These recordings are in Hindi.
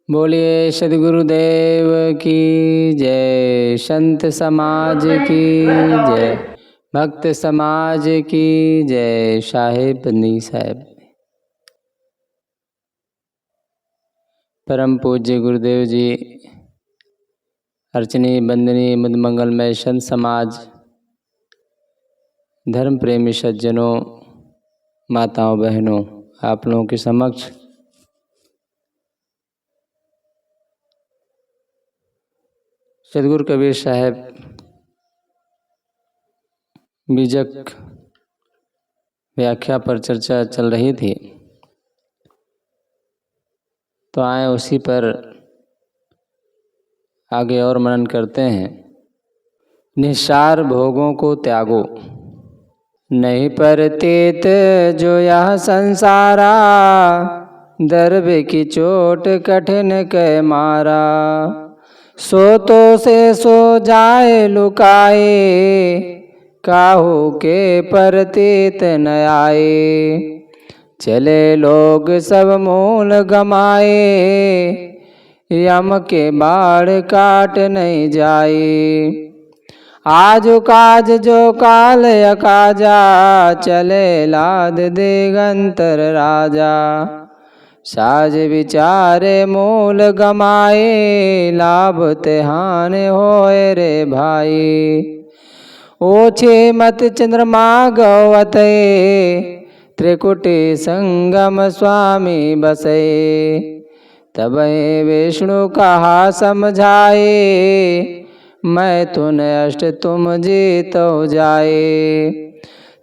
बोलिए सद्गुरुदेव की जय, संत समाज की जय, भक्त समाज की जय। साहेब बंदी साहेब। परम पूज्य गुरुदेव जी, अर्चनीय वंदनीय मुद मंगलमय संत समाज, धर्म प्रेमी सज्जनों, माताओं बहनों, आप लोगों के समक्ष सद्गुरु कबीर साहब बीजक व्याख्या पर चर्चा चल रही थी, तो आए उसी पर आगे और मनन करते हैं। निस्सार भोगों को त्यागो, नहीं परतीत जो यह संसारा, दर्भ की चोट कठिन कै मारा। सो तो से सो जाए लुकाए, काहू के परतीत न आए। चले लोग सब मूल गमाए, यम के बाढ़ काट नहीं जाए। आज काज जो काल अकाजा, चले लाद दिगंतर राजा। साज विचारे मूल गमाए, लाभ तेहान होए रे भाई। ओछे मत चंद्रमा गौवते, त्रिकुटी संगम स्वामी बसे। तब विष्णु कहा समझाए, मैं तुन अष्ट तुम जीतो जाए।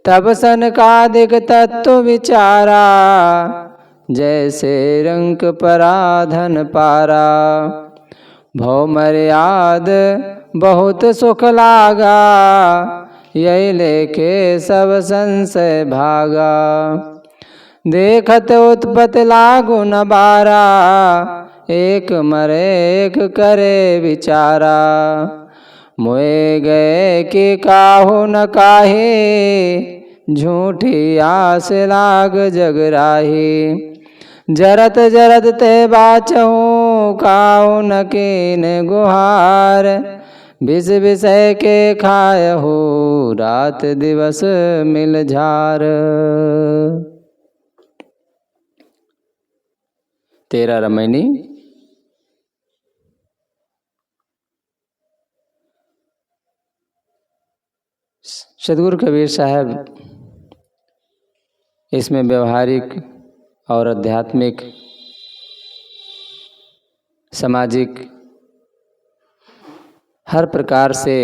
तब सनकादिक तत्व विचारा, जैसे रंक पराधन पारा। भव मर्याद बहुत सुख लागा, यही लेके सब संशय भागा। देखत उत्पत्ति लागु न बारा, एक मरे एक करे विचारा। मोए गए कि काहू न काहे, झूठी आस लाग जगराही। जरत जरत ते बाचहूँ, काहू न कीन गुहार। विष विषय के खायहू, रात दिवस मिल झार। 13 रमैनी। सद्गुरु कबीर साहब इसमें व्यवहारिक और आध्यात्मिक, सामाजिक हर प्रकार से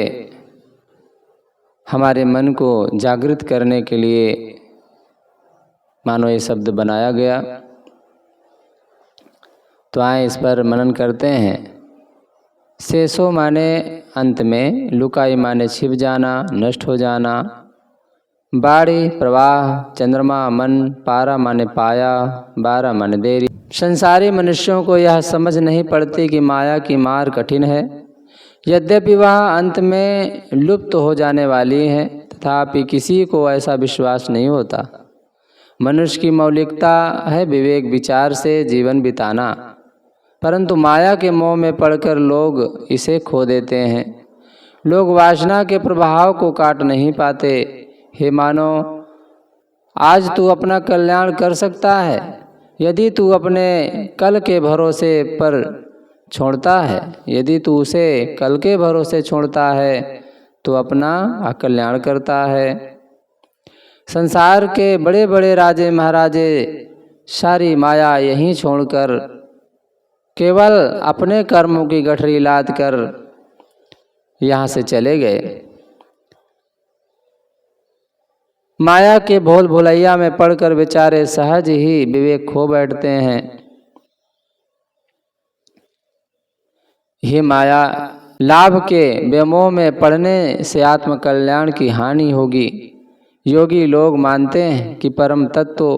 हमारे मन को जागृत करने के लिए मानो ये शब्द बनाया गया। तो आए इस पर मनन करते हैं। शेषो माने अंत में, लुकाई माने छिप जाना, नष्ट हो जाना। बाड़ी प्रवाह, चंद्रमा मन, पारा माने पाया, 12 माने देरी। संसारी मनुष्यों को यह समझ नहीं पड़ती कि माया की मार कठिन है। यद्यपि वह अंत में लुप्त हो जाने वाली है, तथापि किसी को ऐसा विश्वास नहीं होता। मनुष्य की मौलिकता है विवेक विचार से जीवन बिताना, परंतु माया के मोह में पड़कर लोग इसे खो देते हैं। लोग वासना के प्रभाव को काट नहीं पाते। हे मानो, आज तू अपना कल्याण कर सकता है यदि तू अपने कल के भरोसे पर छोड़ता है। यदि तू उसे कल के भरोसे छोड़ता है तो अपना अकल्याण करता है। संसार के बड़े बड़े राजे महाराजे सारी माया यहीं छोड़कर केवल अपने कर्मों की गठरी लाद कर यहाँ से चले गए। माया के भोल भुलैया में पड़कर बेचारे सहज ही विवेक खो बैठते हैं। ये माया लाभ के व्यामोह में पड़ने से आत्म कल्याण की हानि होगी। योगी लोग मानते हैं कि परम तत्व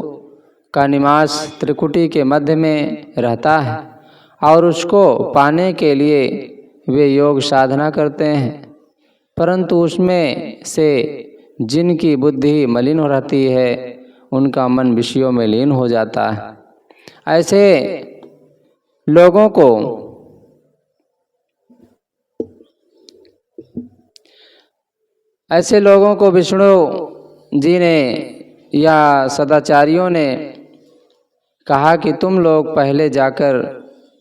का निवास त्रिकुटी के मध्य में रहता है और उसको पाने के लिए वे योग साधना करते हैं, परंतु उसमें से जिनकी बुद्धि मलिन हो रहती है उनका मन विषयों में लीन हो जाता है। ऐसे लोगों को ऐसे लोगों को विष्णु जी ने या सदाचारियों ने कहा कि तुम लोग पहले जाकर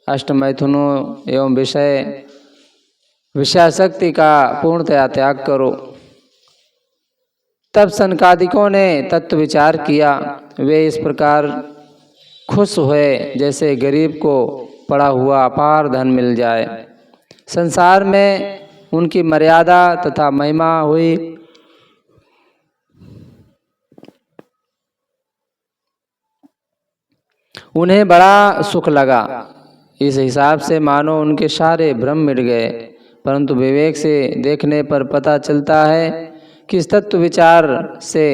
अष्टमैथुनों एवं विषयासक्ति का पूर्णतया त्याग करो। तब सनकादिकों ने तत्व विचार किया। वे इस प्रकार खुश हुए जैसे गरीब को पड़ा हुआ अपार धन मिल जाए। संसार में उनकी मर्यादा तथा महिमा हुई। उन्हें बड़ा सुख लगा। इस हिसाब से मानो उनके सारे भ्रम मिट गए। परंतु विवेक से देखने पर पता चलता है कि इस तत्व विचार से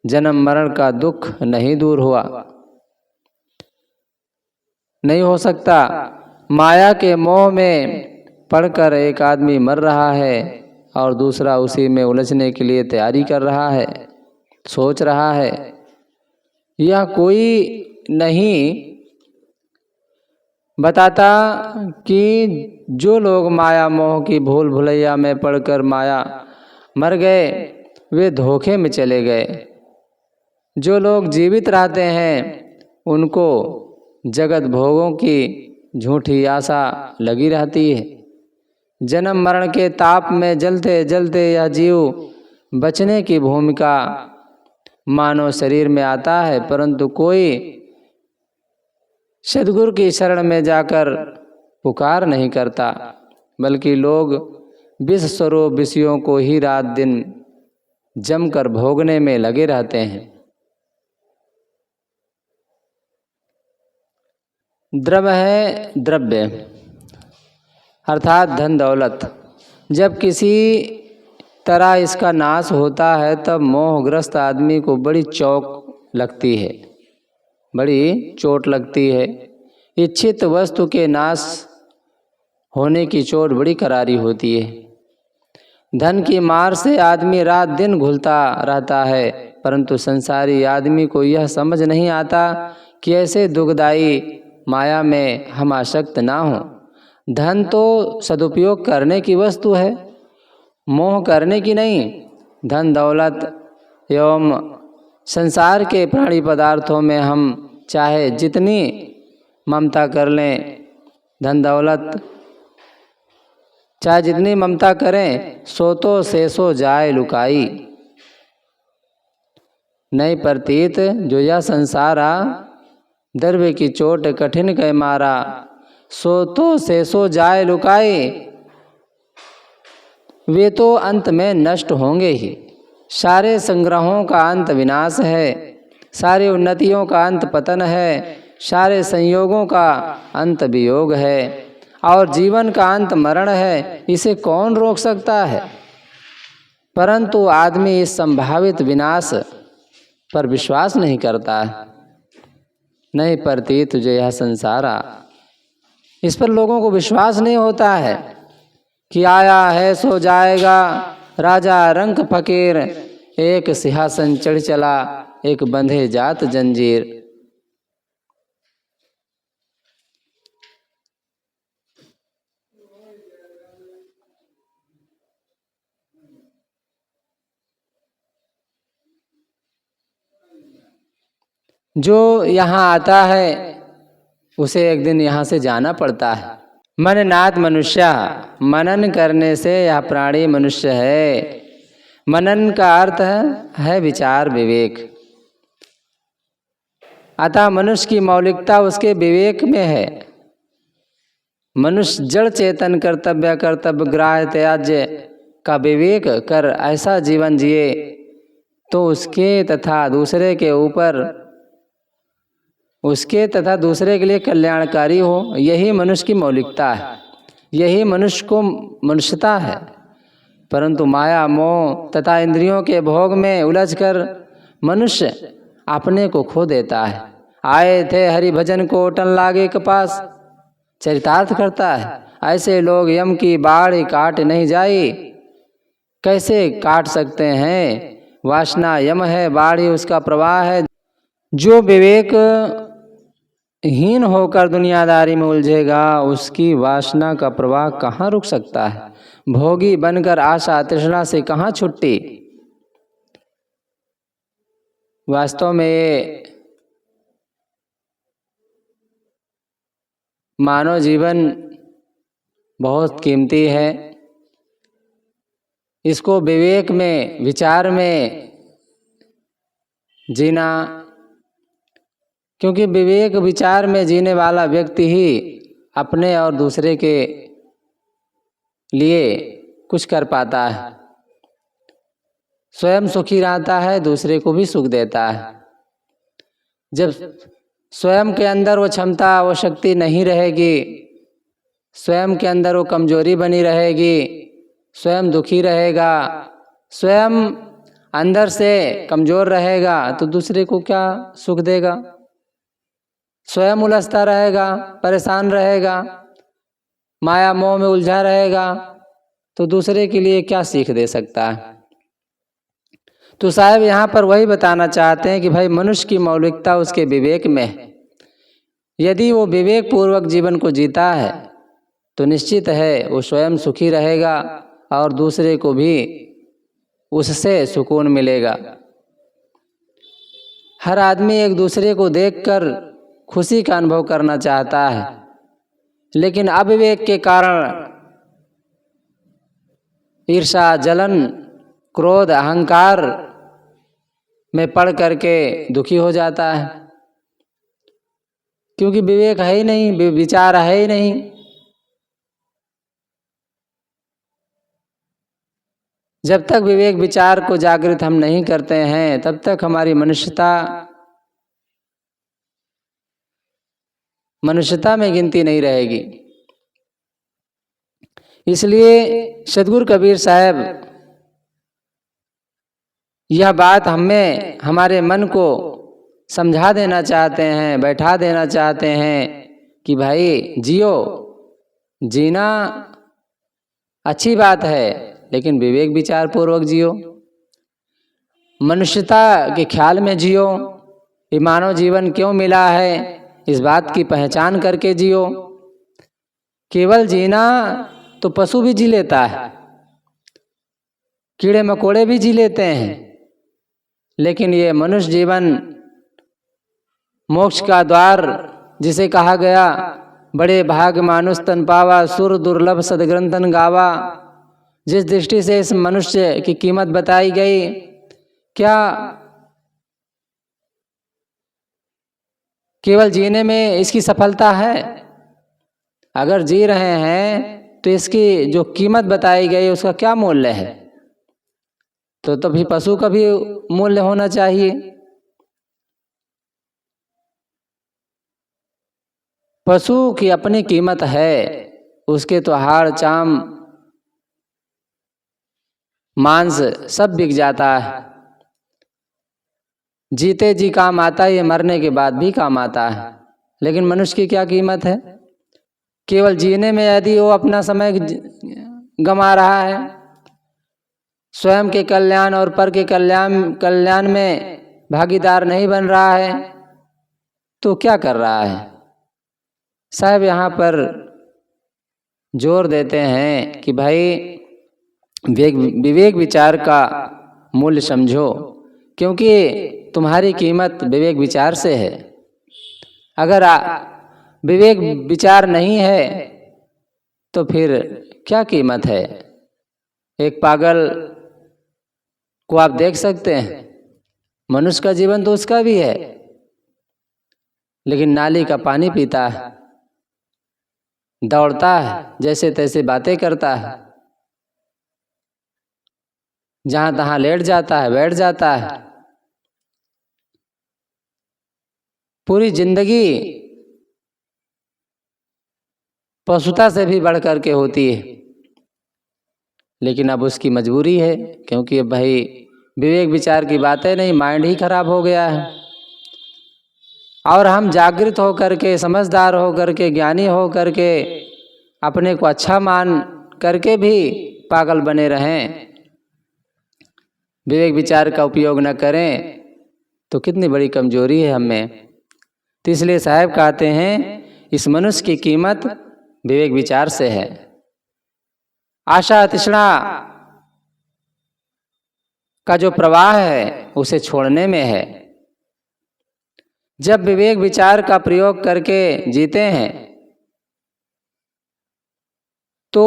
जन्म मरण का दुख नहीं दूर हुआ, नहीं हो सकता। माया के मोह में पड़कर एक आदमी मर रहा है और दूसरा उसी में उलझने के लिए तैयारी कर रहा है, सोच रहा है। यह कोई नहीं बताता कि जो लोग माया मोह की भूल भुलैया में पड़कर माया मर गए वे धोखे में चले गए। जो लोग जीवित रहते हैं उनको जगत भोगों की झूठी आशा लगी रहती है। जन्म मरण के ताप में जलते जलते यह जीव बचने की भूमिका मानव शरीर में आता है, परंतु कोई सद्गुरु की शरण में जाकर पुकार नहीं करता, बल्कि लोग विष स्वरूप विषयों को ही रात दिन जमकर भोगने में लगे रहते हैं। द्रव्य है द्रव्य अर्थात धन दौलत। जब किसी तरह इसका नाश होता है तब मोहग्रस्त आदमी को बड़ी चौंक लगती है, बड़ी चोट लगती है। इच्छित वस्तु के नाश होने की चोट बड़ी करारी होती है। धन की मार से आदमी रात दिन घुलता रहता है, परंतु संसारी आदमी को यह समझ नहीं आता कि ऐसे दुखदायी माया में हम आसक्त ना हों। धन तो सदुपयोग करने की वस्तु है, मोह करने की नहीं। धन दौलत एवं संसार के प्राणी पदार्थों में हम चाहे जितनी ममता कर लें, धन दौलत चाहे जितनी ममता करें, सो तो शेषो जाए लुकाई। नहीं प्रतीत जो यह संसारा द्रव्य की चोट कठिन कह मारा, सो तो शेषो जाए लुकाई। वे तो अंत में नष्ट होंगे ही। सारे संग्रहों का अंत विनाश है, सारी उन्नतियों का अंत पतन है, सारे संयोगों का अंत वियोग है और जीवन का अंत मरण है। इसे कौन रोक सकता है? परंतु आदमी इस संभावित विनाश पर विश्वास नहीं करता है। नहीं प्रतीत तुझे यह संसारा, इस पर लोगों को विश्वास नहीं होता है कि आया है सो जाएगा। राजा रंक फकीर एक सिंहासन चढ़ चला, एक बंधे जात जंजीर। जो यहाँ आता है उसे एक दिन यहाँ से जाना पड़ता है। मननात् मनुष्य, मनन करने से यह प्राणी मनुष्य है। मनन का अर्थ है विचार विवेक। अतः मनुष्य की मौलिकता उसके विवेक में है। मनुष्य जड़ चेतन कर्तव्य ग्राह्य त्याज्य का विवेक कर ऐसा जीवन जिए तो उसके तथा दूसरे के लिए कल्याणकारी हो। यही मनुष्य की मौलिकता है, यही मनुष्य को मनुष्यता है। परंतु माया मोह तथा इंद्रियों के भोग में उलझकर मनुष्य अपने को खो देता है। आए थे हरि भजन को टन लागे के पास, चरितार्थ करता है। ऐसे लोग यम की बाढ़ काट नहीं जाई। कैसे काट सकते हैं? वासना यम है, बाढ़ उसका प्रवाह है। जो विवेक हीन होकर दुनियादारी में उलझेगा, उसकी वासना का प्रवाह कहाँ रुक सकता है। भोगी बनकर आशा तृष्णा से कहाँ छुट्टी। वास्तव में ये मानव जीवन बहुत कीमती है। इसको विवेक में, विचार में जीना, क्योंकि विवेक विचार में जीने वाला व्यक्ति ही अपने और दूसरे के लिए कुछ कर पाता है। स्वयं सुखी रहता है, दूसरे को भी सुख देता है। जब स्वयं के अंदर वो क्षमता, वो शक्ति नहीं रहेगी, स्वयं के अंदर वो कमजोरी बनी रहेगी, स्वयं दुखी रहेगा, स्वयं अंदर से कमजोर रहेगा, तो दूसरे को क्या सुख देगा। स्वयं उलझता रहेगा, परेशान रहेगा, माया मोह में उलझा रहेगा, तो दूसरे के लिए क्या सीख दे सकता है। तो साहब यहाँ पर वही बताना चाहते हैं कि भाई मनुष्य की मौलिकता उसके विवेक में है। यदि वो विवेक पूर्वक जीवन को जीता है तो निश्चित है वो स्वयं सुखी रहेगा और दूसरे को भी उससे सुकून मिलेगा। हर आदमी एक दूसरे को देखकर खुशी का अनुभव करना चाहता है, लेकिन अविवेक के कारण ईर्ष्या, जलन, क्रोध, अहंकार में पड़ करके दुखी हो जाता है, क्योंकि विवेक है ही नहीं, विचार है ही नहीं। जब तक विवेक विचार को जागृत हम नहीं करते हैं तब तक हमारी मनुष्यता में गिनती नहीं रहेगी। इसलिए सद्गुरु कबीर साहब यह बात हमें, हमारे मन को समझा देना चाहते हैं, बैठा देना चाहते हैं कि भाई जियो, जीना अच्छी बात है, लेकिन विवेक विचार पूर्वक जियो, मनुष्यता के ख्याल में जियो। ये मानव जीवन क्यों मिला है इस बात की पहचान करके जियो। केवल जीना तो पशु भी जी लेता है, कीड़े मकोड़े भी जी लेते हैं, लेकिन ये मनुष्य जीवन मोक्ष का द्वार जिसे कहा गया, बड़े भाग मानुष तन पावा, सुर दुर्लभ सदग्रंथन गावा। जिस दृष्टि से इस मनुष्य की कीमत बताई गई, क्या केवल जीने में इसकी सफलता है? अगर जी रहे हैं तो इसकी जो कीमत बताई गई उसका क्या मूल्य है? तो तभी पशु का भी मूल्य होना चाहिए। पशु की अपनी कीमत है, उसके तो हाड़, चाम, मांस सब बिक जाता है। जीते जी काम आता है, ये मरने के बाद भी काम आता है। लेकिन मनुष्य की क्या कीमत है? केवल जीने में यदि वो अपना समय गंवा रहा है, स्वयं के कल्याण और पर के कल्याण में भागीदार नहीं बन रहा है, तो क्या कर रहा है? साहब यहाँ पर जोर देते हैं कि भाई विवेक विचार का मूल्य समझो, क्योंकि तुम्हारी कीमत विवेक विचार से है। अगर विवेक विचार नहीं है तो फिर क्या कीमत है? एक पागल को आप देख सकते हैं, मनुष्य का जीवन तो उसका भी है, लेकिन नाली का पानी पीता है, दौड़ता है, जैसे तैसे बातें करता है, जहां तहां लेट जाता है, बैठ जाता है। पूरी जिंदगी पशुता से भी बढ़ कर के होती है, लेकिन अब उसकी मजबूरी है, क्योंकि अब भाई विवेक विचार की बातें नहीं, माइंड ही खराब हो गया है। और हम जागृत हो करके, समझदार हो करके, ज्ञानी हो करके, अपने को अच्छा मान करके भी पागल बने रहें, विवेक विचार का उपयोग न करें, तो कितनी बड़ी कमजोरी है हमें। तो इसलिए साहब कहते हैं इस मनुष्य की कीमत विवेक विचार से है। आशा तृष्णा का जो प्रवाह है उसे छोड़ने में है। जब विवेक विचार का प्रयोग करके जीते हैं तो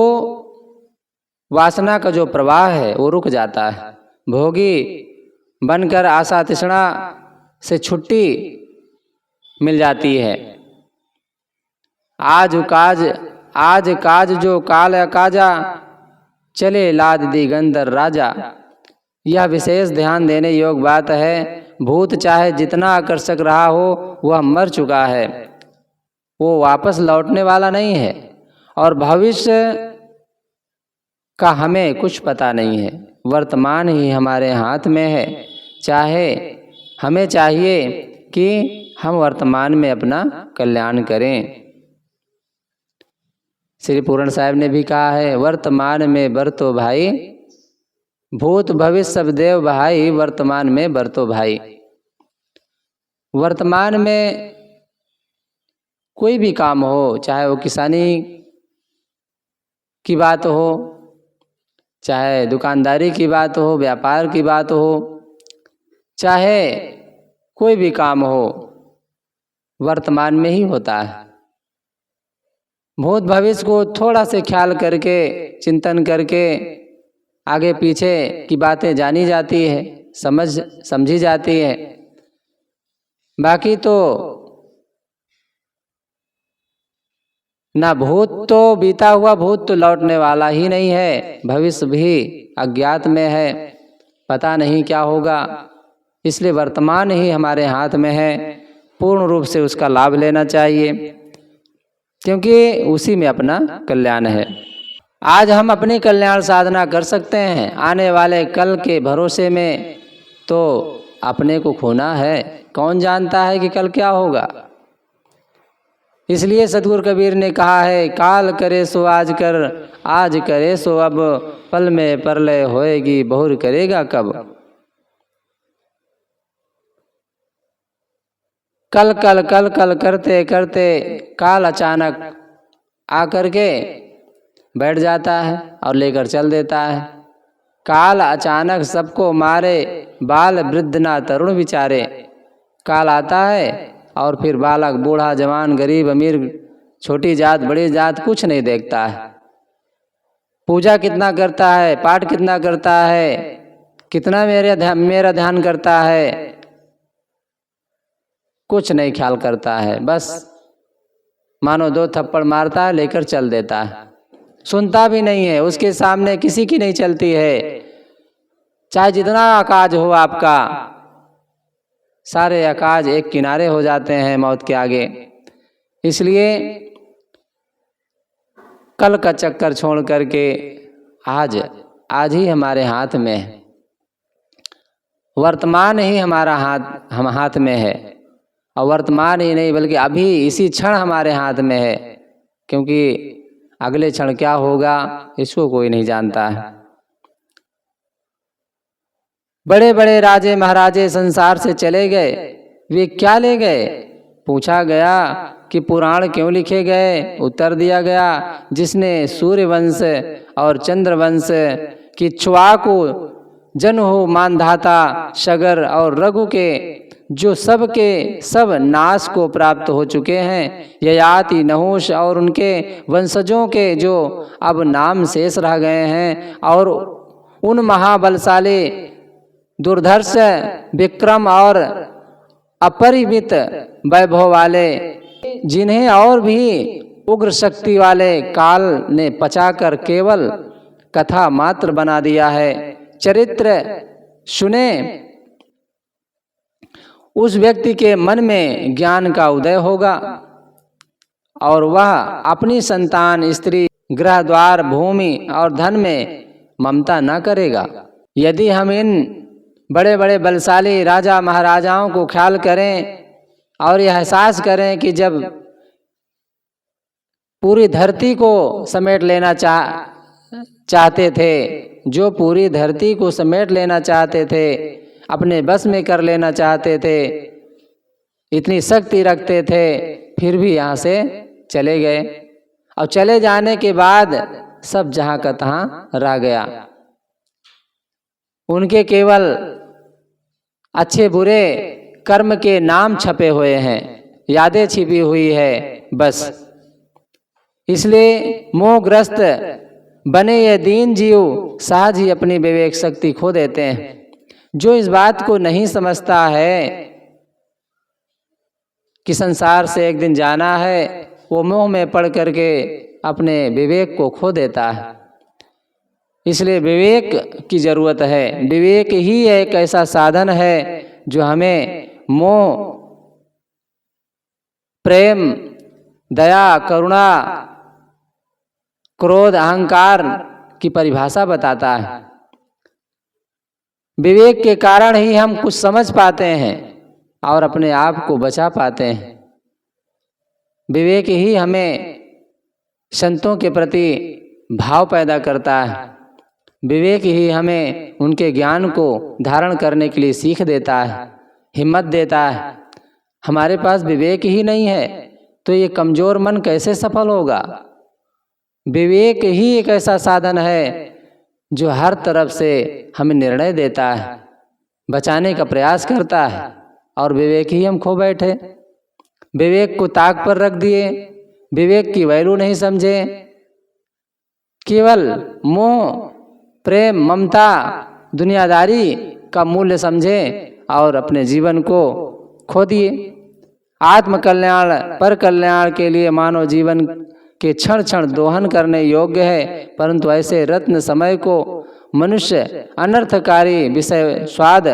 वासना का जो प्रवाह है वो रुक जाता है। भोगी बनकर आशा तृष्णा से छुट्टी मिल जाती है। आज काज जो काल अकाजा, चले लाद दिगंधर राजा। यह विशेष ध्यान देने योग्य बात है। भूत चाहे जितना आकर्षक रहा हो वह मर चुका है, वो वापस लौटने वाला नहीं है। और भविष्य का हमें कुछ पता नहीं है। वर्तमान ही हमारे हाथ में है। हमें चाहिए कि हम वर्तमान में अपना कल्याण करें। श्री पूर्ण साहब ने भी कहा है, वर्तमान में बरतो भाई, भूत भविष्य सब देव भाई, वर्तमान में बरतो भाई। वर्तमान में कोई भी काम हो, चाहे वो किसानी की बात हो, चाहे दुकानदारी की बात हो, व्यापार की बात हो, चाहे कोई भी काम हो, वर्तमान में ही होता है। भूत भविष्य को थोड़ा से ख्याल करके, चिंतन करके आगे पीछे की बातें जानी जाती है, समझी जाती है। बाकी तो ना भूत तो बीता हुआ भूत तो लौटने वाला ही नहीं है, भविष्य भी अज्ञात में है, पता नहीं क्या होगा। इसलिए वर्तमान ही हमारे हाथ में है, पूर्ण रूप से उसका लाभ लेना चाहिए, क्योंकि उसी में अपना कल्याण है। आज हम अपनी कल्याण साधना कर सकते हैं, आने वाले कल के भरोसे में तो अपने को खोना है। कौन जानता है कि कल क्या होगा। इसलिए सद्गुरु कबीर ने कहा है, काल करे सो आज कर, आज करे सो अब, पल में परलय होएगी बहुर करेगा कब। कल कल कल कल करते करते काल अचानक आकर के बैठ जाता है और लेकर चल देता है। काल अचानक सबको मारे, बाल वृद्ध ना तरुण विचारे। काल आता है और फिर बालक बूढ़ा जवान गरीब अमीर छोटी जात बड़ी जात कुछ नहीं देखता है। पूजा कितना करता है, पाठ कितना करता है, कितना मेरा ध्यान करता है, कुछ नहीं ख्याल करता है। बस मानो 2 थप्पड़ मारता है, लेकर चल देता है, सुनता भी नहीं है। उसके सामने किसी की नहीं चलती है। चाहे जितना अकाज हो आपका, सारे अकाज एक किनारे हो जाते हैं मौत के आगे। इसलिए कल का चक्कर छोड़ करके आज ही हमारे हाथ में है। वर्तमान ही हमारा हाथ में है, और वर्तमान ही नहीं बल्कि अभी इसी क्षण हमारे हाथ में है, क्योंकि अगले क्षण क्या होगा इसको कोई नहीं जानता है। बड़े बड़े राजे महाराजे संसार से चले गए, वे क्या ले गए? पूछा गया कि पुराण क्यों लिखे गए? उत्तर दिया गया, जिसने सूर्यवंश और चंद्रवंश की इक्ष्वाकु जन हो मानधाता सगर और रघु के जो सब के सब नाश को प्राप्त हो चुके हैं, ययाति नहुष और उनके वंशजों के जो अब नाम शेष रह गए हैं, और उन महाबलशाली दुर्धर्ष विक्रम और अपरिमित वैभव वाले, जिन्हें और भी उग्र शक्ति वाले काल ने पचाकर केवल कथा मात्र बना दिया है। चरित्र सुने उस व्यक्ति के मन में ज्ञान का उदय होगा, और वह अपनी संतान स्त्री गृह द्वार भूमि और धन में ममता न करेगा। यदि हम इन बड़े बड़े बलशाली राजा महाराजाओं को ख्याल करें और यह एहसास करें कि जब पूरी धरती को समेट लेना चाहते थे, जो पूरी धरती को समेट लेना चाहते थे, अपने बस में कर लेना चाहते थे, इतनी शक्ति रखते थे, फिर भी यहाँ से चले गए। और चले जाने के बाद सब जहाँ का तहाँ रह गया। उनके केवल अच्छे बुरे कर्म के नाम छपे हुए हैं, यादें छिपी हुई है बस। इसलिए मोहग्रस्त बने ये दीन जीव सहज ही अपनी विवेक शक्ति खो देते हैं। जो इस बात को नहीं समझता है कि संसार से एक दिन जाना है, वो मोह में पड़ करके अपने विवेक को खो देता है। इसलिए विवेक की ज़रूरत है। विवेक ही एक ऐसा साधन है जो हमें मोह, प्रेम, दया, करुणा, क्रोध, अहंकार की परिभाषा बताता है। विवेक के कारण ही हम कुछ समझ पाते हैं और अपने आप को बचा पाते हैं। विवेक ही हमें संतों के प्रति भाव पैदा करता है। विवेक ही हमें उनके ज्ञान को धारण करने के लिए सीख देता है, हिम्मत देता है। हमारे पास विवेक ही नहीं है तो ये कमज़ोर मन कैसे सफल होगा। विवेक ही एक ऐसा साधन है जो हर तरफ से हमें निर्णय देता है, बचाने का प्रयास करता है, और विवेक ही हम खो बैठे। विवेक को ताक पर रख दिए, विवेक की वैल्यू नहीं समझे, केवल मोह, प्रेम, ममता, दुनियादारी का मूल्य समझे और अपने जीवन को खो दिए। आत्म कल्याण, पर कल्याण के लिए मानव जीवन के क्षण क्षण दोहन करने योग्य है, परंतु ऐसे रत्न समय को मनुष्य अनर्थकारी विषय, स्वाद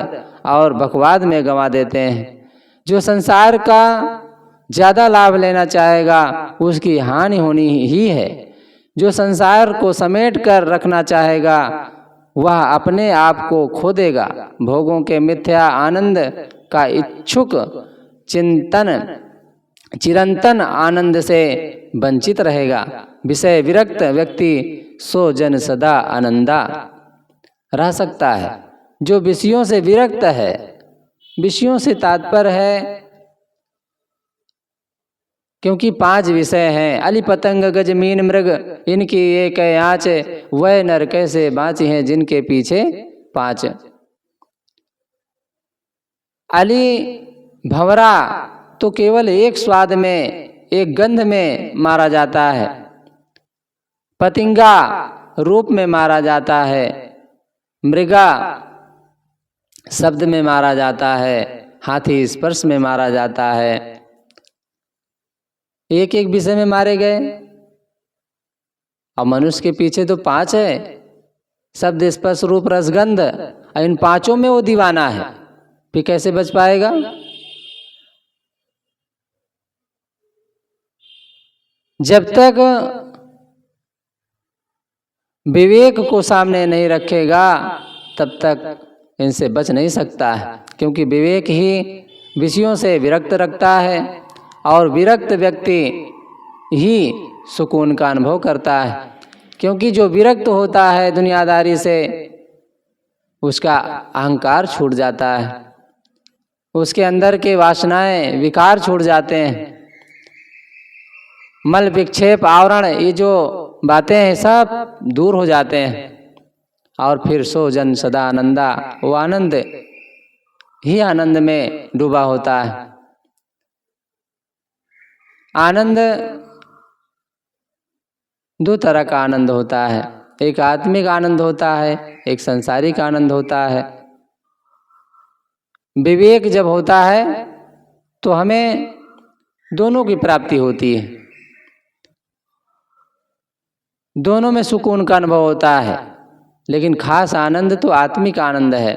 और बकवाद में गंवा देते हैं। जो संसार का ज़्यादा लाभ लेना चाहेगा उसकी हानि होनी ही है। जो संसार को समेट कर रखना चाहेगा वह अपने आप को खो देगा। भोगों के मिथ्या आनंद का इच्छुक चिरंतन आनंद से वंचित रहेगा। विषय विरक्त व्यक्ति सो जन सदा आनंदा रह सकता है। जो विषयों से विरक्त है, विषयों से तात्पर्य है, क्योंकि 5 विषय हैं, अली पतंग गज मीन मृग, इनकी एक आँच, वह नर कैसे बाँची हैं जिनके पीछे 5। अली भंवरा तो केवल एक स्वाद में, एक गंध में मारा जाता है। पतिंगा रूप में मारा जाता है, मृगा शब्द में मारा जाता है, हाथी स्पर्श में मारा जाता है। एक एक विषय में मारे गए। और मनुष्य के पीछे तो 5 है, शब्द, स्पर्श, रूप, रसगंध। इन 5 में वो दीवाना है, फिर कैसे बच पाएगा। जब तक विवेक को सामने नहीं रखेगा तब तक इनसे बच नहीं सकता है, क्योंकि विवेक ही विषयों से विरक्त रखता है और विरक्त व्यक्ति ही सुकून का अनुभव करता है। क्योंकि जो विरक्त होता है दुनियादारी से, उसका अहंकार छूट जाता है, उसके अंदर के वासनाएं, विकार छूट जाते हैं। मल, विक्षेप, आवरण, ये जो बातें हैं सब दूर हो जाते हैं और फिर सो जन सदा आनंदा, वो आनंद ही आनंद में डूबा होता है। आनंद 2 तरह का आनंद होता है, एक आत्मिक आनंद होता है, एक सांसारिक आनंद होता है। विवेक जब होता है तो हमें दोनों की प्राप्ति होती है, दोनों में सुकून का अनुभव होता है। लेकिन खास आनंद तो आत्मिक आनंद है,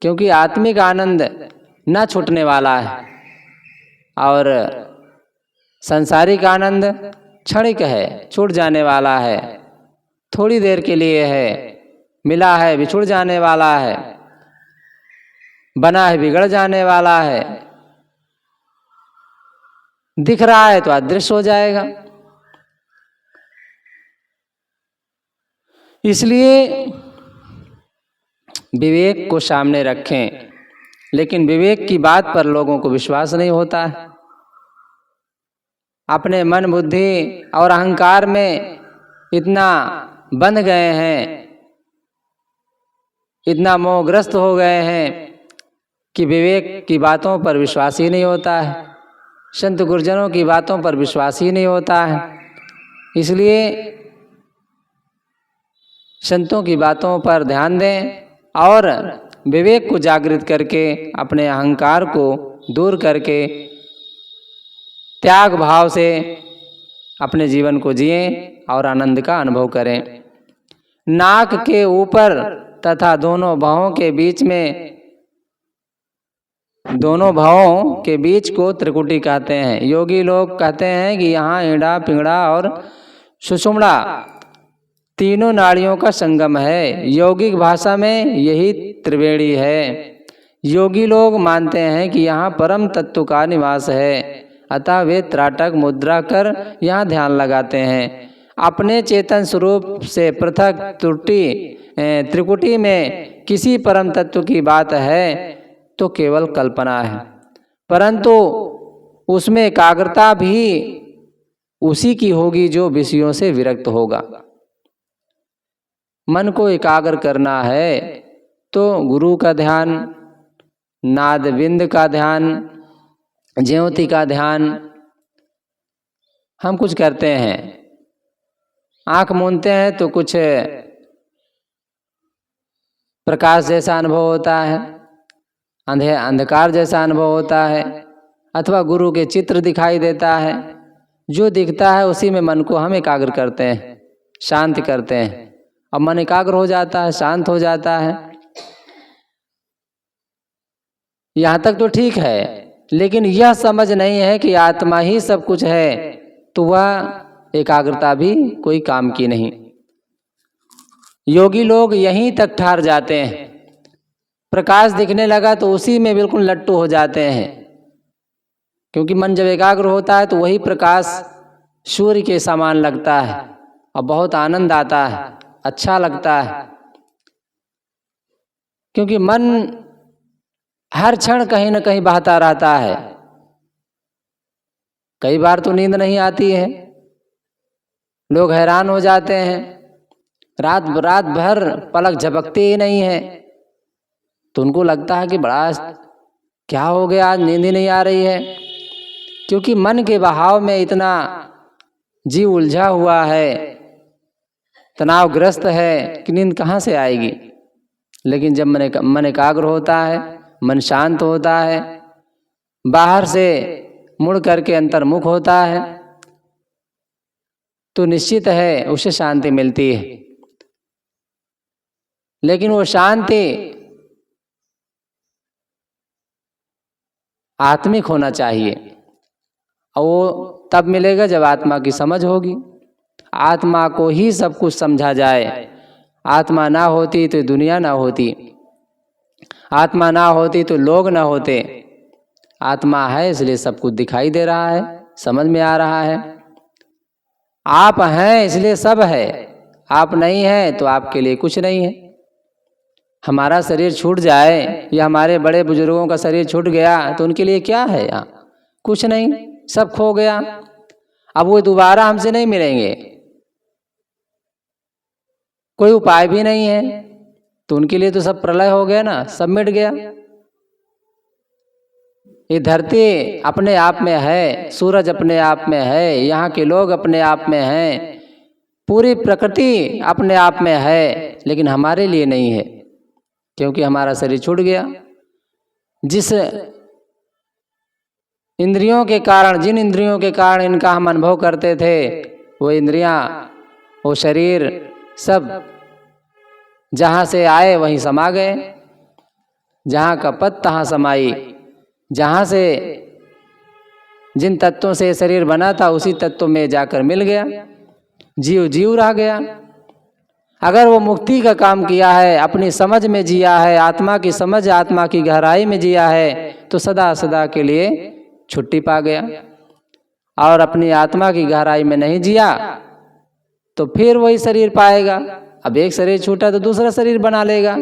क्योंकि आत्मिक आनंद न छूटने वाला है और सांसारिक आनंद क्षणिक है, छूट जाने वाला है, थोड़ी देर के लिए है, मिला है बिछुड़ जाने वाला है, बना है बिगड़ जाने वाला है, दिख रहा है तो अदृश्य हो जाएगा। इसलिए विवेक को सामने रखें लेकिन विवेक की बात पर लोगों को विश्वास नहीं होता है। अपने मन बुद्धि और अहंकार में इतना बंध गए हैं, इतना मोहग्रस्त हो गए हैं कि विवेक की बातों पर विश्वास ही नहीं होता है, संत गुरुजनों की बातों पर विश्वास ही नहीं होता है। इसलिए संतों की बातों पर ध्यान दें और विवेक को जागृत करके अपने अहंकार को दूर करके त्याग भाव से अपने जीवन को जिएं और आनंद का अनुभव करें। नाक के ऊपर तथा दोनों भवों के बीच को त्रिकुटी कहते हैं। योगी लोग कहते हैं कि यहाँ ईड़ा, पिंगड़ा और सुषुम्ना तीनों नाड़ियों का संगम है। यौगिक भाषा में यही त्रिवेणी है। योगी लोग मानते हैं कि यहाँ परम तत्व का निवास है, अतः वे त्राटक मुद्रा कर यहाँ ध्यान लगाते हैं। अपने चेतन स्वरूप से पृथक त्रिकुटी में किसी परम तत्व की बात है तो केवल कल्पना है, परंतु उसमें एकाग्रता भी उसी की होगी जो विषयों से विरक्त होगा। मन को एकाग्र करना है तो गुरु का ध्यान, नादबिंद का ध्यान, ज्योति का ध्यान हम कुछ करते हैं। आँख मूंदते हैं तो कुछ प्रकाश जैसा अनुभव होता है, अंधकार जैसा अनुभव होता है, अथवा गुरु के चित्र दिखाई देता है। जो दिखता है उसी में मन को हम एकाग्र करते हैं, शांत करते हैं। अब मन एकाग्र हो जाता है, शांत हो जाता है। यहाँ तक तो ठीक है, लेकिन यह समझ नहीं है कि आत्मा ही सब कुछ है तो वह एकाग्रता भी कोई काम की नहीं। योगी लोग यहीं तक ठहर जाते हैं। प्रकाश दिखने लगा तो उसी में बिल्कुल लट्टू हो जाते हैं, क्योंकि मन जब एकाग्र होता है तो वही प्रकाश सूर्य के समान लगता है और बहुत आनंद आता है, अच्छा लगता है। क्योंकि मन हर क्षण कहीं न कहीं बहता रहता है। कई बार तो नींद नहीं आती है, लोग हैरान हो जाते हैं, रात भर पलक झपकती ही नहीं है, तो उनको लगता है कि बड़ा क्या हो गया, आज नींद ही नहीं आ रही है। क्योंकि मन के बहाव में इतना जीव उलझा हुआ है, तनावग्रस्त है कि नींद कहाँ से आएगी। लेकिन जब मन एकाग्र होता है, मन शांत होता है, बाहर से मुड़ करके अंतर्मुख होता है, तो निश्चित है उसे शांति मिलती है। लेकिन वो शांति आत्मिक होना चाहिए, और वो तब मिलेगा जब आत्मा की समझ होगी। आत्मा को ही सब कुछ समझा जाए। आत्मा ना होती तो दुनिया ना होती, आत्मा ना होती तो लोग ना होते। आत्मा है इसलिए सब कुछ दिखाई दे रहा है, समझ में आ रहा है। आप हैं इसलिए सब है, आप नहीं हैं तो आपके लिए कुछ नहीं है। हमारा शरीर छूट जाए या हमारे बड़े बुजुर्गों का शरीर छूट गया तो उनके लिए क्या है? यहाँ कुछ नहीं, सब खो गया। अब वो दोबारा हमसे नहीं मिलेंगे, कोई उपाय भी नहीं है, तो उनके लिए तो सब प्रलय हो गया ना, सब मिट गया। ये धरती अपने आप में है, सूरज अपने आप में है, यहाँ के लोग अपने आप में हैं, पूरी प्रकृति अपने आप में है, लेकिन हमारे लिए नहीं है, क्योंकि हमारा शरीर छूट गया। जिस इंद्रियों के कारण, जिन इंद्रियों के कारण इनका हम अनुभव करते थे, वो इंद्रियां, वो शरीर सब जहाँ से आए वहीं समा गए। जहाँ का पत तहाँ समाई। जहाँ से जिन तत्वों से शरीर बना था उसी तत्व में जाकर मिल गया, जीव रह गया। अगर वो मुक्ति का काम किया है, अपनी समझ में जिया है, आत्मा की समझ, आत्मा की गहराई में जिया है, तो सदा सदा के लिए छुट्टी पा गया। और अपनी आत्मा की गहराई में नहीं जिया तो फिर वही शरीर पाएगा। अब एक शरीर छूटा तो दूसरा शरीर बना लेगा।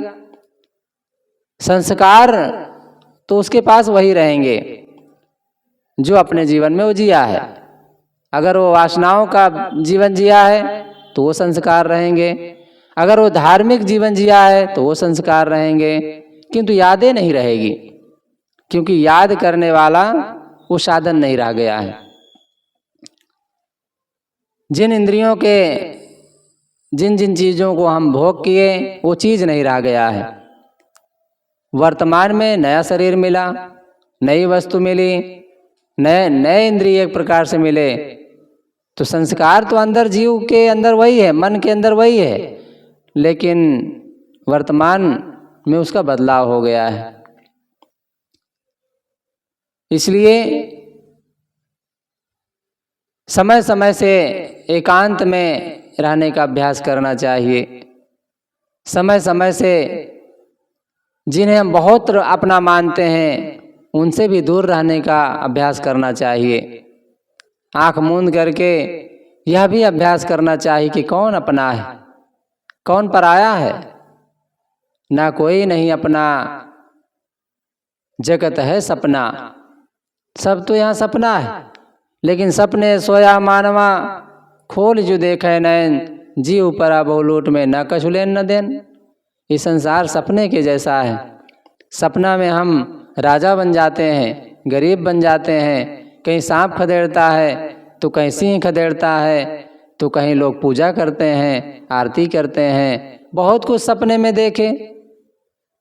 संस्कार तो उसके पास वही रहेंगे जो अपने जीवन में वो जिया है। अगर वो वासनाओं का जीवन जिया है तो वो संस्कार रहेंगे, अगर वो धार्मिक जीवन जिया है तो वो संस्कार रहेंगे, किंतु यादें नहीं रहेगी, क्योंकि याद करने वाला वो साधन नहीं रह गया है। जिन इंद्रियों के जिन जिन चीज़ों को हम भोग किए वो चीज़ नहीं रह गया है। वर्तमान में नया शरीर मिला, नई वस्तु मिली, नए इंद्रिय एक प्रकार से मिले, तो संस्कार तो अंदर जीव के अंदर वही है, मन के अंदर वही है, लेकिन वर्तमान में उसका बदलाव हो गया है। इसलिए समय समय से एकांत में रहने का अभ्यास करना चाहिए। समय समय से जिन्हें हम बहुत अपना मानते हैं उनसे भी दूर रहने का अभ्यास करना चाहिए। आँख मूंद करके यह भी अभ्यास करना चाहिए कि कौन अपना है, कौन पराया है। ना कोई नहीं अपना, जगत है सपना। सब तो यहाँ सपना है, लेकिन सपने सोया मानवा, खोल जो देखे नैन, जीव परा बहुलोट में न कछु लेन न देन। ये संसार सपने के जैसा है। सपना में हम राजा बन जाते हैं, गरीब बन जाते हैं, कहीं सांप खदेड़ता है तो कहीं सिंह खदेड़ता है, तो कहीं लोग पूजा करते हैं, आरती करते हैं, बहुत कुछ सपने में देखे,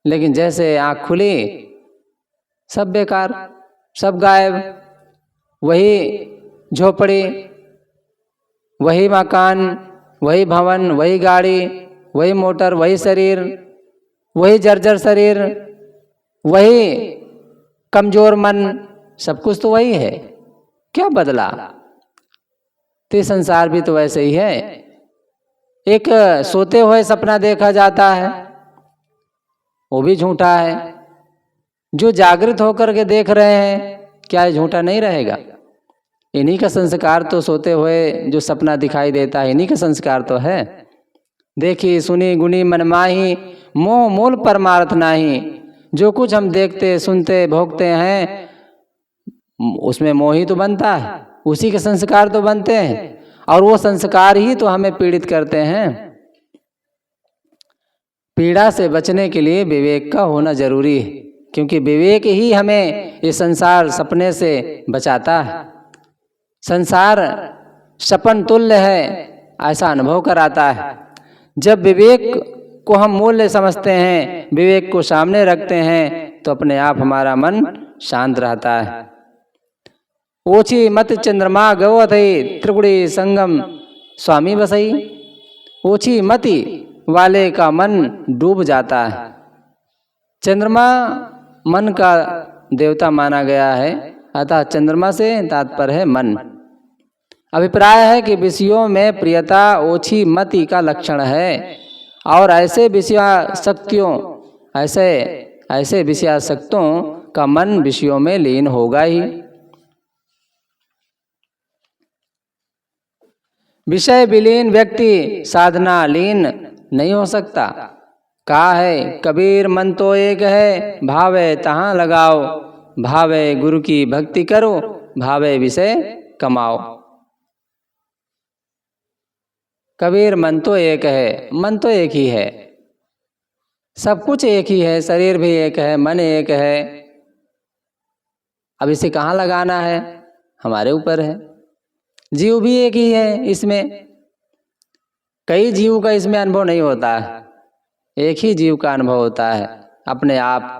लेकिन जैसे आँख खुली सब बेकार, सब गायब। वही झोपड़ी, वही मकान, वही भवन, वही गाड़ी, वही मोटर, वही शरीर, वही जर्जर शरीर, वही कमजोर मन, सब कुछ तो वही है। क्या बदला? तो संसार भी तो वैसे ही है। एक सोते हुए सपना देखा जाता है, वो भी झूठा है। जो जागृत होकर के देख रहे हैं, क्या ये झूठा नहीं रहेगा? इन्हीं का संस्कार तो सोते हुए जो सपना दिखाई देता है, इन्हीं का संस्कार तो है। देखी सुनी गुनी मन माही, मोह मूल परमार्थ नाही। जो कुछ हम देखते सुनते भोगते हैं उसमें मोह ही तो बनता है, उसी के संस्कार तो बनते हैं, और वो संस्कार ही तो हमें पीड़ित करते हैं। पीड़ा से बचने के लिए विवेक का होना जरूरी है, क्योंकि विवेक ही हमें ये संसार सपने से बचाता है। संसार सपन तुल्य है ऐसा अनुभव कराता है। जब विवेक को हम मूल्य समझते हैं, विवेक को सामने रखते हैं, तो अपने आप हमारा मन शांत रहता है। ओछी मत चंद्रमा गवथई, त्रिगुणी संगम स्वामी बसई। ओछी मति वाले का मन डूब जाता है। चंद्रमा मन का देवता माना गया है, अतः चंद्रमा से तात्पर्य है मन। अभिप्राय है कि विषयों में प्रियता ओछी मति का लक्षण है, और ऐसे विषयासक्तों का मन विषयों में लीन होगा ही। विषय विलीन व्यक्ति साधना लीन नहीं हो सकता। कहा है कबीर मन तो एक है, भावे तहाँ लगाओ। भावे गुरु की भक्ति करो, भावे विषय कमाओ। कबीर मन तो एक है, मन तो एक ही है, सब कुछ एक ही है, शरीर भी एक है, मन एक है। अब इसे कहाँ लगाना है हमारे ऊपर है। जीव भी एक ही है, इसमें कई जीव का इसमें अनुभव नहीं होता है, एक ही जीव का अनुभव होता है अपने आप।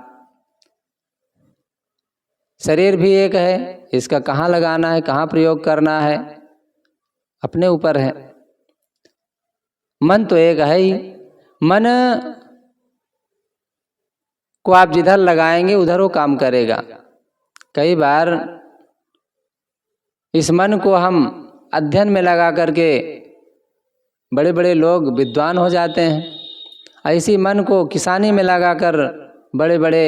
शरीर भी एक है, इसका कहाँ लगाना है, कहाँ प्रयोग करना है, अपने ऊपर है। मन तो एक है ही। मन को आप जिधर लगाएंगे उधर वो काम करेगा। कई बार इस मन को हम अध्ययन में लगा करके बड़े बड़े लोग विद्वान हो जाते हैं, ऐसी मन को किसानी में लगाकर बड़े बड़े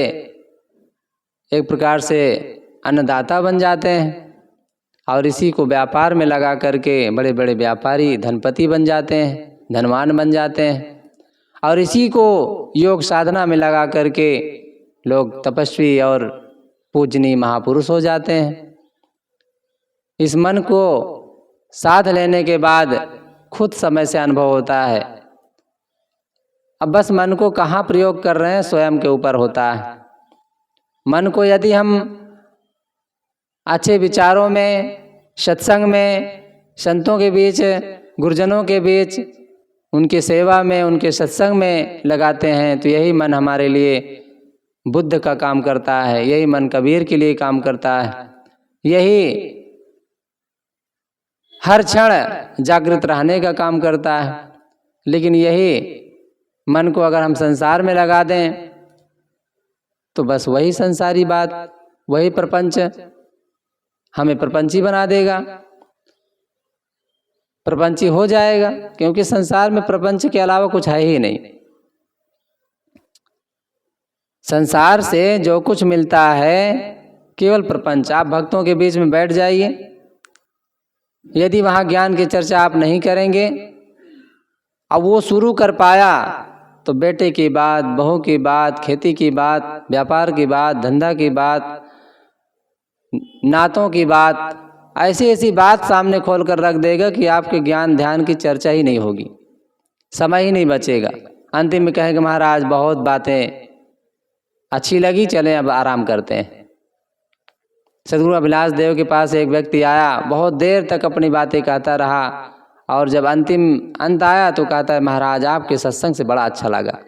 एक प्रकार से अन्नदाता बन जाते हैं, और इसी को व्यापार में लगा करके बड़े बड़े व्यापारी धनपति बन जाते हैं, धनवान बन जाते हैं। और इसी को योग साधना में लगा करके लोग तपस्वी और पूजनीय महापुरुष हो जाते हैं। इस मन को साध लेने के बाद खुद समय से अनुभव होता है। अब बस मन को कहाँ प्रयोग कर रहे हैं स्वयं के ऊपर होता है। मन को यदि हम अच्छे विचारों में, सत्संग में, संतों के बीच, गुरुजनों के बीच, उनकी सेवा में, उनके सत्संग में लगाते हैं तो यही मन हमारे लिए बुद्ध का काम करता है, यही मन कबीर के लिए काम करता है, यही हर क्षण जागृत रहने का काम करता है। लेकिन यही मन को अगर हम संसार में लगा दें तो बस वही संसारी बात, वही प्रपंच हमें प्रपंची बना देगा, प्रपंची हो जाएगा, क्योंकि संसार में प्रपंच के अलावा कुछ है ही नहीं। संसार से जो कुछ मिलता है केवल प्रपंच। आप भक्तों के बीच में बैठ जाइए, यदि वहाँ ज्ञान की चर्चा आप नहीं करेंगे, अब वो शुरू कर पाया तो बेटे की बात, बहू की बात, खेती की बात, व्यापार की बात, धंधा की बात, नातों की बात, ऐसी ऐसी बात सामने खोल कर रख देगा कि आपके ज्ञान ध्यान की चर्चा ही नहीं होगी, समय ही नहीं बचेगा। अंतिम में कहेंगे महाराज बहुत बातें अच्छी लगी, चलें अब आराम करते हैं। सद्गुरु अभिलाष देव के पास एक व्यक्ति आया, बहुत देर तक अपनी बातें कहता रहा और जब अंतिम अंत आया तो कहता है महाराज आपके सत्संग से बड़ा अच्छा लगा।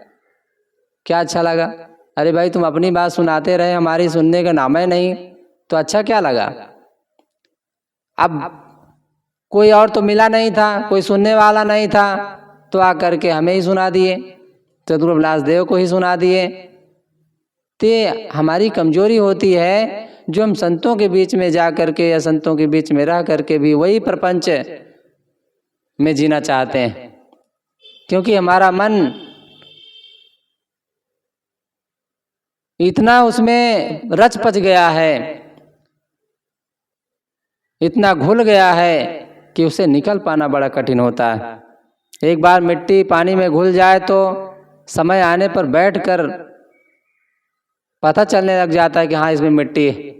क्या अच्छा लगा? अरे भाई तुम अपनी बात सुनाते रहे, हमारी सुनने का नाम है नहीं, तो अच्छा क्या लगा? अब कोई और तो मिला नहीं था, कोई सुनने वाला नहीं था, तो आकर के हमें ही सुना दिए, सद्गुरु अभिलाष देव को ही सुना दिए। तो हमारी कमजोरी होती है जो हम संतों के बीच में जा करके या संतों के बीच में रह करके भी वही प्रपंच में जीना चाहते हैं, क्योंकि हमारा मन इतना उसमें रच पच गया है, इतना घुल गया है कि उसे निकल पाना बड़ा कठिन होता है। एक बार मिट्टी पानी में घुल जाए तो समय आने पर बैठकर पता चलने लग जाता है कि हाँ इसमें मिट्टी है,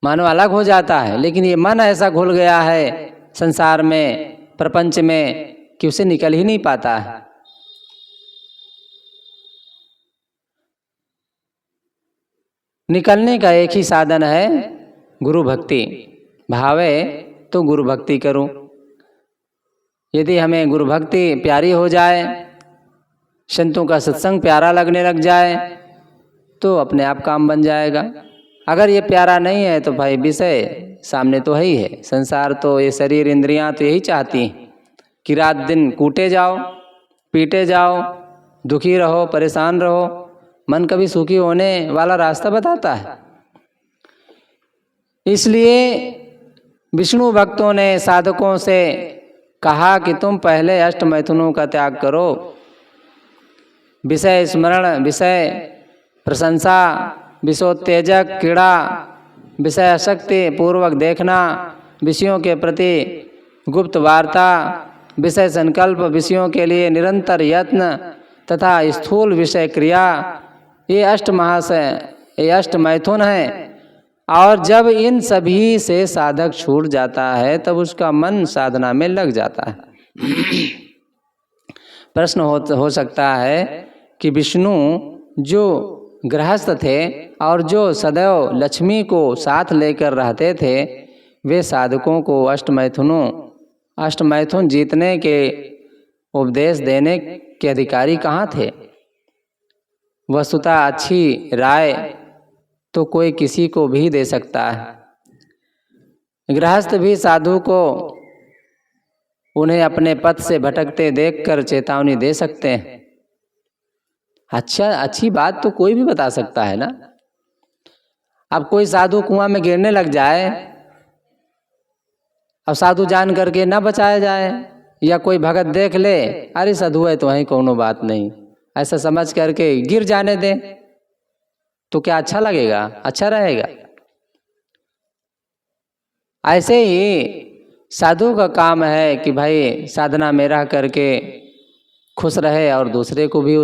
मानो अलग हो जाता है। लेकिन ये मन ऐसा घुल गया है संसार में, प्रपंच में, कि उसे निकल ही नहीं पाता है। निकलने का एक ही साधन है गुरु भक्ति। भावे तो गुरु भक्ति करूं। यदि हमें गुरु भक्ति प्यारी हो जाए, संतों का सत्संग प्यारा लगने लग जाए तो अपने आप काम बन जाएगा। अगर ये प्यारा नहीं है तो भाई विषय सामने तो है ही है। संसार तो, ये शरीर इंद्रियां तो यही चाहती हैं कि रात दिन कूटे जाओ, पीटे जाओ, दुखी रहो, परेशान रहो। मन कभी सुखी होने वाला रास्ता बताता है। इसलिए विष्णु भक्तों ने साधकों से कहा कि तुम पहले अष्ट मैथुनों का त्याग करो। विषय स्मरण, विषय प्रशंसा, विषयोत्तेजक क्रीड़ा, विषय आसक्ति पूर्वक देखना, विषयों के प्रति गुप्त वार्ता, विषय संकल्प, विषयों के लिए निरंतर यत्न तथा स्थूल विषय क्रिया, ये अष्ट मैथुन हैं। और जब इन सभी से साधक छूट जाता है तब उसका मन साधना में लग जाता है। प्रश्न हो सकता है कि विष्णु जो गृहस्थ थे और जो सदैव लक्ष्मी को साथ लेकर रहते थे, वे साधकों को अष्ट मैथुन जीतने के उपदेश देने के अधिकारी कहाँ थे? वस्तुतः अच्छी राय तो कोई किसी को भी दे सकता है। गृहस्थ भी साधु को उन्हें अपने पथ से भटकते देखकर चेतावनी दे सकते हैं। अच्छी बात तो कोई भी बता सकता है ना। अब कोई साधु कुआं में गिरने लग जाए, अब साधु जान करके ना बचाया जाए, या कोई भगत देख ले, अरे साधु है तो वहीं कोनो बात नहीं, ऐसा समझ करके गिर जाने दे, तो क्या अच्छा लगेगा? अच्छा रहेगा? ऐसे ही साधु का काम है कि भाई साधना में रह करके खुश रहे और दूसरे को भी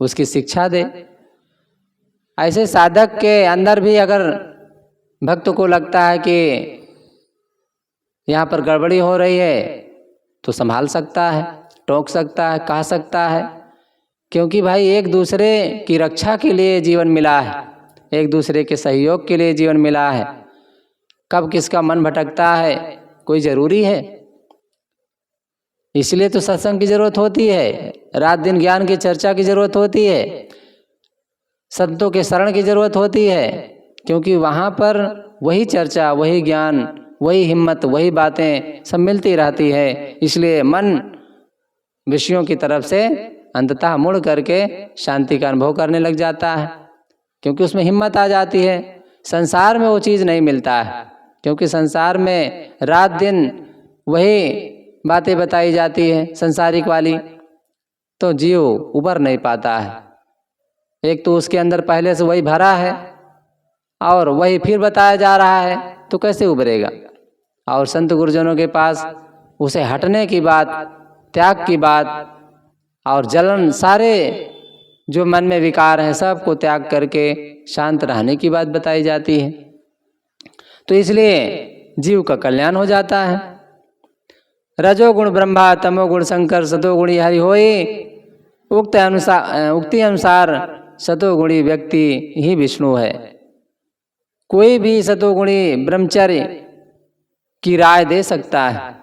उसकी शिक्षा दे। ऐसे साधक के अंदर भी अगर भक्त को लगता है कि यहाँ पर गड़बड़ी हो रही है तो संभाल सकता है, टोक सकता है, कह सकता है, क्योंकि भाई एक दूसरे की रक्षा के लिए जीवन मिला है, एक दूसरे के सहयोग के लिए जीवन मिला है। कब किसका मन भटकता है कोई ज़रूरी है? इसलिए तो सत्संग की ज़रूरत होती है, रात दिन ज्ञान की चर्चा की ज़रूरत होती है, संतों के शरण की ज़रूरत होती है, क्योंकि वहाँ पर वही चर्चा, वही ज्ञान, वही हिम्मत, वही बातें सब मिलती रहती है। इसलिए मन विषयों की तरफ से अंततः मुड़ करके शांति का अनुभव करने लग जाता है, क्योंकि उसमें हिम्मत आ जाती है। संसार में वो चीज़ नहीं मिलता है, क्योंकि संसार में रात दिन वही बातें बताई जाती है संसारिक वाली, तो जीव उबर नहीं पाता है। एक तो उसके अंदर पहले से वही भरा है और वही फिर बताया जा रहा है, तो कैसे उबरेगा? और संत गुरुजनों के पास उसे हटने की बात, त्याग की बात और जलन, सारे जो मन में विकार हैं सबको त्याग करके शांत रहने की बात बताई जाती है। तो इसलिए जीव का कल्याण हो जाता है। रजोगुण ब्रह्मा, तमोगुण शंकर, सतोगुणी हरि होए, उक्ति अनुसार सतोगुणी व्यक्ति ही विष्णु है। कोई भी सतोगुणी ब्रह्मचर्य की राय दे सकता है।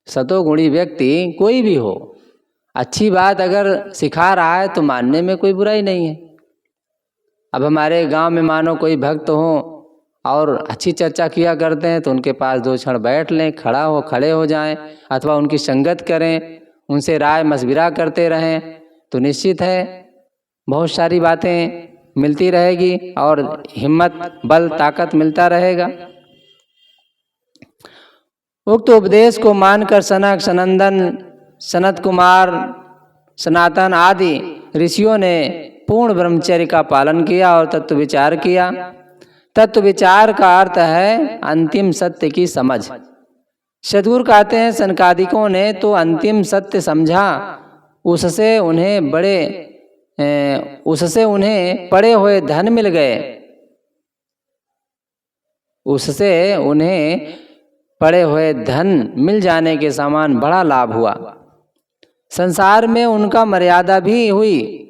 सतोगुणी व्यक्ति कोई भी हो, अच्छी बात अगर सिखा रहा है तो मानने में कोई बुराई नहीं है। अब हमारे गांव में मानो कोई भक्त हो और अच्छी चर्चा किया करते हैं तो उनके पास 2 क्षण बैठ लें, खड़े हो जाएं, अथवा उनकी संगत करें, उनसे राय मशविरा करते रहें, तो निश्चित है बहुत सारी बातें मिलती रहेगी और हिम्मत, बल, ताकत मिलता रहेगा। उक्त उपदेश को मानकर सनक, सनंदन, सनत कुमार, सनातन आदि ऋषियों ने पूर्ण ब्रह्मचर्य का पालन किया और तत्व विचार किया। तत्व विचार का अर्थ है अंतिम सत्य की समझ। सद्गुरु कहते हैं सनकादिकों ने तो अंतिम सत्य समझा, उससे उन्हें पड़े हुए धन मिल गए, उससे उन्हें पड़े हुए धन मिल जाने के समान बड़ा लाभ हुआ। संसार में उनका मर्यादा भी हुई,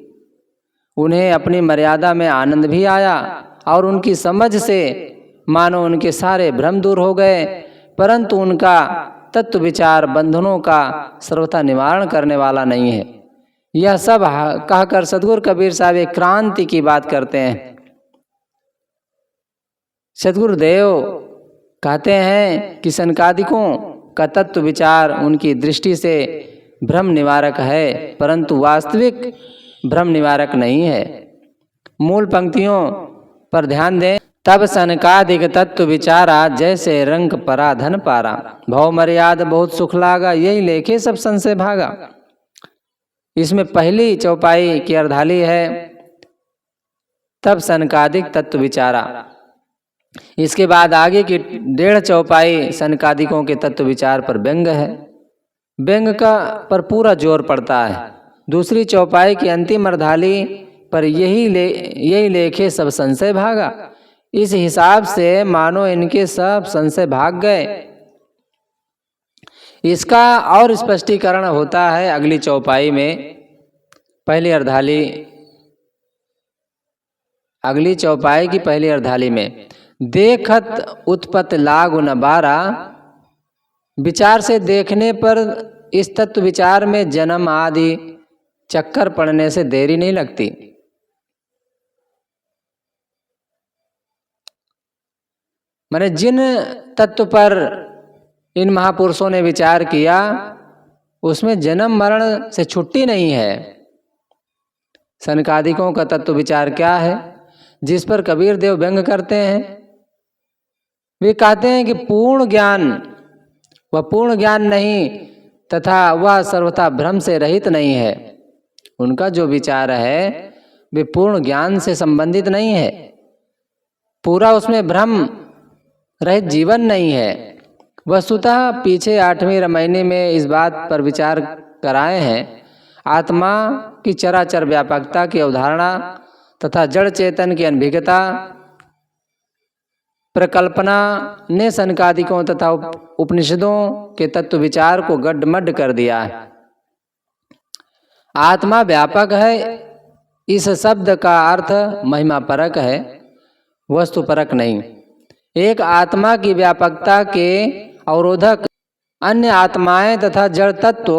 उन्हें अपनी मर्यादा में आनंद भी आया और उनकी समझ से मानो उनके सारे भ्रम दूर हो गए। परंतु उनका तत्व विचार बंधनों का सर्वथा निवारण करने वाला नहीं है। यह सब कहकर सद्गुरु कबीर साहब एक क्रांति की बात करते हैं। सद्गुरुदेव कहते हैं कि सनकादिकों का तत्व विचार उनकी दृष्टि से भ्रम निवारक है, परंतु वास्तविक भ्रम निवारक नहीं है। मूल पंक्तियों पर ध्यान दें। तब सनकादिक तत्व विचारा, जैसे रंग परा धन पारा, भव मर्याद बहुत सुख लागा, यही लेखे सब संशय भागा। इसमें पहली चौपाई की अर्धाली है तब सनकादिक तत्व विचारा। इसके बाद आगे की 1.5 चौपाई सनकादिकों के तत्व विचार पर व्यंग है। व्यंग का पर पूरा जोर पड़ता है। दूसरी चौपाई की अंतिम अर्धाली पर यही लेखे सब संशय भागा। इस हिसाब से मानो इनके सब संशय भाग गए। इसका और स्पष्टीकरण होता है अगली चौपाई में। पहली अर्धाली, अगली चौपाई की पहली अर्धाली में देखत उत्पत्ति लागु न बारा, विचार से देखने पर इस तत्व विचार में जन्म आदि चक्कर पड़ने से देरी नहीं लगती। मैंने जिन तत्व पर इन महापुरुषों ने विचार किया उसमें जन्म मरण से छुट्टी नहीं है। सनकादिकों का तत्व विचार क्या है जिस पर कबीर देव व्यंग करते हैं? वे कहते हैं कि पूर्ण ज्ञान, वह पूर्ण ज्ञान नहीं तथा वह सर्वथा भ्रम से रहित नहीं है। उनका जो विचार है वे पूर्ण ज्ञान से संबंधित नहीं है, पूरा उसमें भ्रम रहित जीवन नहीं है। वस्तुतः पीछे 8वीं रामायणी में इस बात पर विचार कराए हैं। आत्मा की चराचर व्यापकता की अवधारणा तथा जड़ चेतन की अनभिज्ञता प्रकल्पना ने सनकादिकों तथा उपनिषदों के तत्व विचार को गड्ढमड्ढ कर दिया है। आत्मा व्यापक है, इस शब्द का अर्थ महिमा परक है, वस्तु परक नहीं। एक आत्मा की व्यापकता के अवरोधक अन्य आत्माएं तथा जड़ तत्व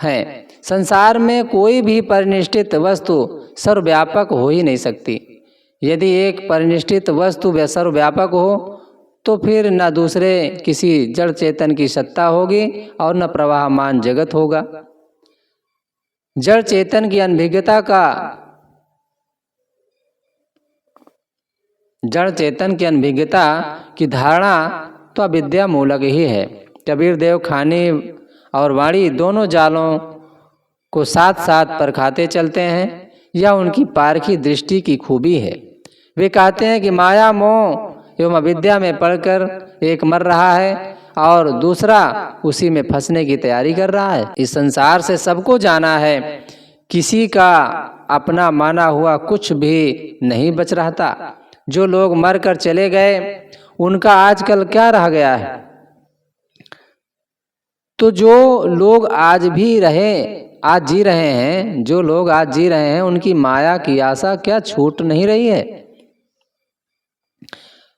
हैं। संसार में कोई भी परिनिष्ठित वस्तु सर्वव्यापक हो ही नहीं सकती। यदि एक परिनिष्ठित वस्तु सर्वव्यापक हो तो फिर न दूसरे किसी जड़ चेतन की सत्ता होगी और न प्रवाहमान जगत होगा। जड़ चेतन की अनभिज्ञता की धारणा तो अविद्या मूलक ही है। कबीर देव खानी और वाणी दोनों जालों को साथ साथ परखाते चलते हैं, यह उनकी पारखी दृष्टि की खूबी है। वे कहते हैं कि माया मोह एवं अविद्या में पड़कर एक मर रहा है और दूसरा उसी में फंसने की तैयारी कर रहा है। इस संसार से सबको जाना है, किसी का अपना माना हुआ कुछ भी नहीं बच रहता। जो लोग मर कर चले गए उनका आजकल क्या रह गया है? तो जो लोग आज जी रहे हैं उनकी माया की आशा क्या छूट नहीं रही है?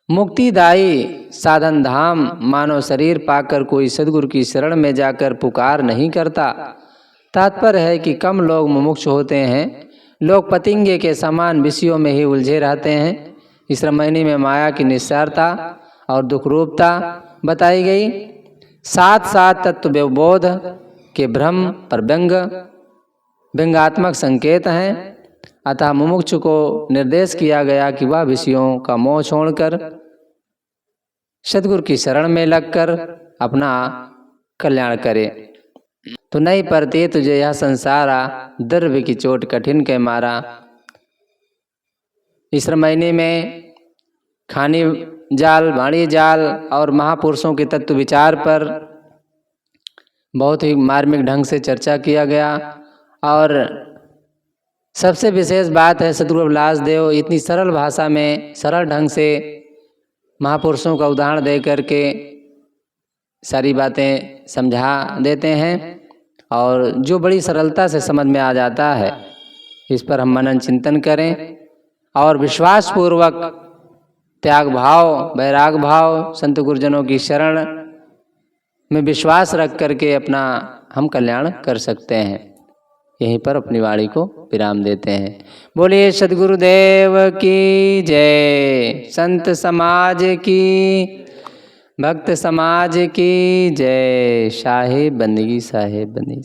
मुक्तिदायी साधन धाम मानव शरीर पाकर कोई सद्गुरु की शरण में जाकर पुकार नहीं करता। तात्पर्य है कि कम लोग मुमुक्ष होते हैं। लोग पतिंगे के समान विषयों में ही उलझे रहते हैं। इस रामायणी में माया की निस्सारता और दुखरूपता बताई गई। साथ साथ तत्वबोध के भ्रम पर व्यंग्यात्मक संकेत हैं। अतः मुमुक्षु को निर्देश किया गया कि वह विषयों का मोह छोड़कर सद्गुरु की शरण में लगकर अपना कल्याण करे। तो नहीं परते तुझे यह संसारा, द्रव्य की चोट कठिन के मारा। इस रामायणी में खानी जाल, वाणी जाल और महापुरुषों के तत्व विचार पर बहुत ही मार्मिक ढंग से चर्चा किया गया। और सबसे विशेष बात है, सद्गुरु रविदास देव इतनी सरल भाषा में सरल ढंग से महापुरुषों का उदाहरण दे करके सारी बातें समझा देते हैं और जो बड़ी सरलता से समझ में आ जाता है। इस पर हम मनन चिंतन करें और विश्वास पूर्वक त्याग भाव, वैराग भाव, संत गुरुजनों की शरण में विश्वास रख करके अपना हम कल्याण कर सकते हैं। यहीं पर अपनी वाणी को विराम देते हैं। बोलिए सद्गुरुदेव की जय, संत समाज की, भक्त समाज की जय। साहेब बंदगी, साहेब बंदगी।